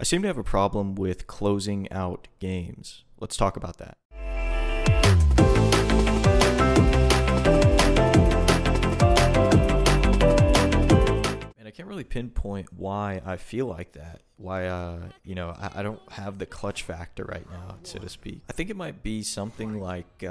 I seem to have a problem with closing out games. Let's talk about that. And I can't really pinpoint why I feel like that. Why, I don't have the clutch factor right now, so to speak. I think it might be something like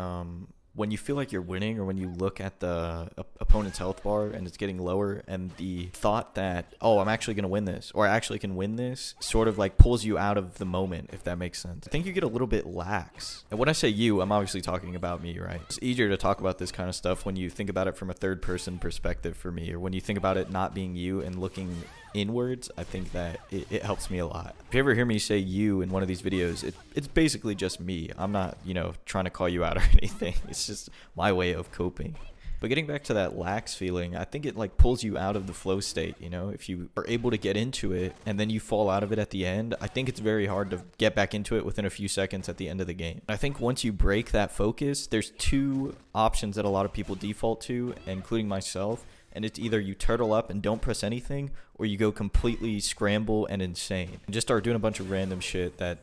when you feel like you're winning, or when you look at the opponent's health bar and it's getting lower, and the thought that, oh, I'm actually going to win this, or I actually can win this, sort of like pulls you out of the moment, if that makes sense. I think you get a little bit lax. And when I say you, I'm obviously talking about me, right? It's easier to talk about this kind of stuff when you think about it from a third person perspective for me, or when you think about it not being you and looking inwards. I think that it helps me a lot. If you ever hear me say you in one of these videos, it's basically just me. I'm not, trying to call you out or anything. It's just my way of coping. But getting back to that lax feeling, I think it like pulls you out of the flow state, if you are able to get into it and then you fall out of it at the end. I think it's very hard to get back into it within a few seconds at the end of the game. I think once you break that focus, there's two options that a lot of people default to, including myself. And it's either you turtle up and don't press anything, or you go completely scramble and insane and just start doing a bunch of random shit that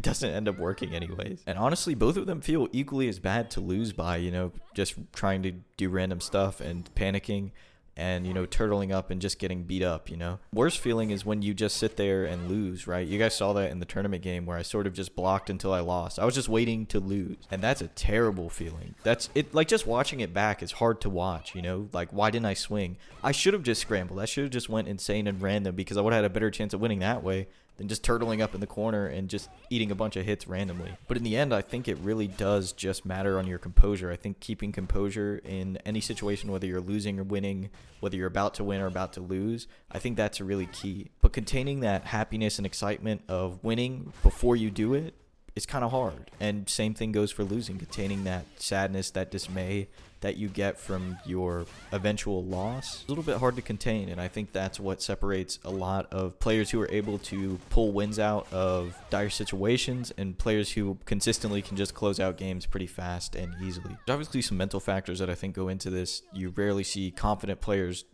doesn't end up working anyways. And honestly, both of them feel equally as bad to lose by, just trying to do random stuff and panicking and, turtling up and just getting beat up, Worst feeling is when you just sit there and lose, right? You guys saw that in the tournament game where I sort of just blocked until I lost. I was just waiting to lose. And that's a terrible feeling. That's it. Like, just watching it back is hard to watch, Like, why didn't I swing? I should have just scrambled. I should have just went insane and random, because I would have had a better chance of winning that way than just turtling up in the corner and just eating a bunch of hits randomly. But in the end, I think it really does just matter on your composure. I think keeping composure in any situation, whether you're losing or winning, whether you're about to win or about to lose, I think that's really key. But containing that happiness and excitement of winning before you do it is kind of hard. And same thing goes for losing. Containing that sadness, that dismay that you get from your eventual loss is a little bit hard to contain. And I think that's what separates a lot of players who are able to pull wins out of dire situations and players who consistently can just close out games pretty fast and easily. There's obviously some mental factors that I think go into this. You rarely see confident players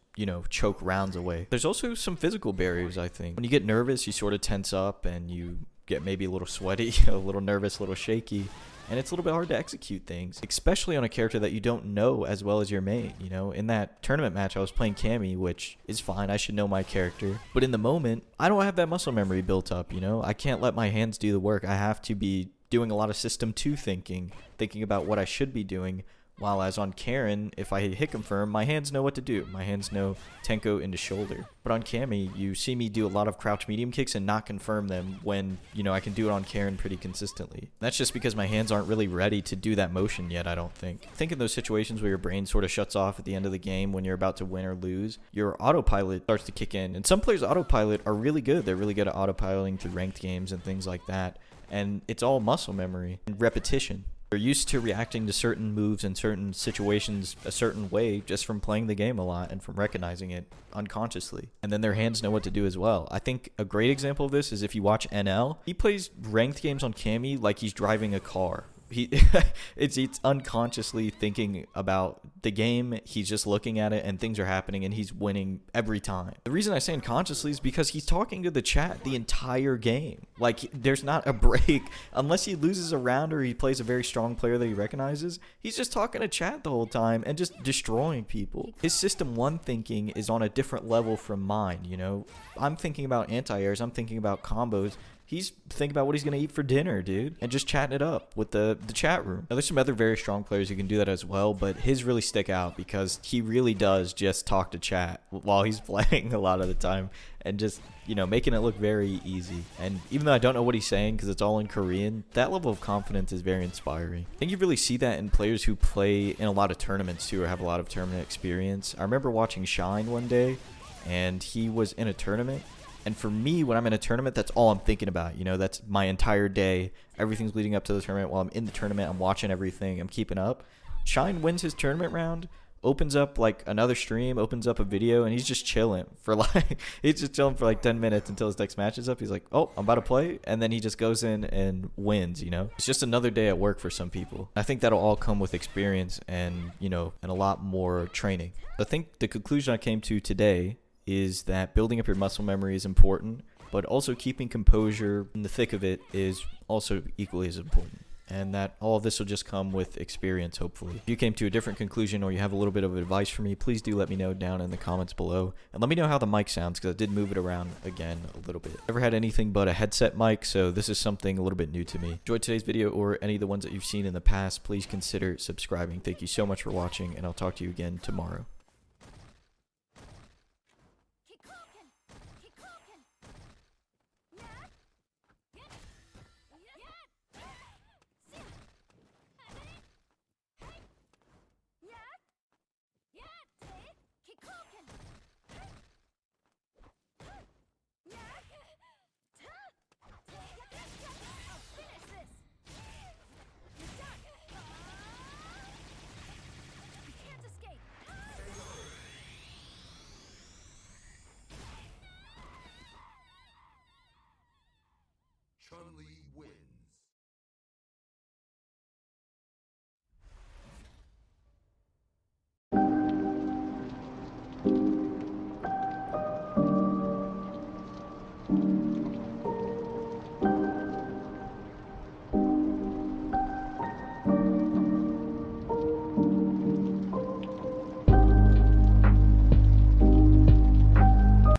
choke rounds away. There's also some physical barriers, I think. When you get nervous, you sort of tense up and you get maybe a little sweaty, a little nervous, a little shaky. And it's a little bit hard to execute things, especially on a character that you don't know as well as your main. In that tournament match, I was playing Cammy, which is fine. I should know my character. But in the moment, I don't have that muscle memory built up, I can't let my hands do the work. I have to be doing a lot of system 2 thinking about what I should be doing. While as on Karin, if I hit confirm, my hands know what to do. My hands know Tenko into shoulder. But on Cammy, you see me do a lot of crouch medium kicks and not confirm them when, I can do it on Karin pretty consistently. That's just because my hands aren't really ready to do that motion yet, I don't think. Think in those situations where your brain sort of shuts off at the end of the game when you're about to win or lose, your autopilot starts to kick in. And some players' autopilot are really good. They're really good at autopiloting through ranked games and things like that. And it's all muscle memory and repetition. They're used to reacting to certain moves and certain situations a certain way just from playing the game a lot and from recognizing it unconsciously. And then their hands know what to do as well. I think a great example of this is if you watch NL, he plays ranked games on Cammy like he's driving a car. It's unconsciously thinking about the game. He's just looking at it and things are happening and he's winning every time. The reason I say unconsciously is because he's talking to the chat the entire game. Like, there's not a break unless he loses a round or he plays a very strong player that he recognizes. He's just talking to chat the whole time and just destroying people. His system 1 thinking is on a different level from mine. I'm thinking about anti-airs, I'm thinking about combos. He's thinking about what he's going to eat for dinner, dude, and just chatting it up with the chat room. Now, there's some other very strong players who can do that as well, but his really stick out because he really does just talk to chat while he's playing a lot of the time and just, making it look very easy. And even though I don't know what he's saying because it's all in Korean, that level of confidence is very inspiring. I think you really see that in players who play in a lot of tournaments too or have a lot of tournament experience. I remember watching Shine one day, and he was in a tournament. And for me, when I'm in a tournament, that's all I'm thinking about. That's my entire day. Everything's leading up to the tournament. While I'm in the tournament, I'm watching everything. I'm keeping up. Shine wins his tournament round, opens up like another stream, opens up a video, and he's just chilling for he's just chilling for like 10 minutes until his next match is up. He's like, oh, I'm about to play. And then he just goes in and wins, It's just another day at work for some people. I think that'll all come with experience and, and a lot more training. I think the conclusion I came to today is that building up your muscle memory is important. but also keeping composure in the thick of it is also equally as important. And that all of this will just come with experience, hopefully. If you came to a different conclusion or you have a little bit of advice for me, please do let me know down in the comments below. And let me know how the mic sounds, because I did move it around again a little bit. Never had anything but a headset mic, so this is something a little bit new to me. Enjoyed today's video or any of the ones that you've seen in the past, please consider subscribing. Thank you so much for watching, and I'll talk to you again tomorrow.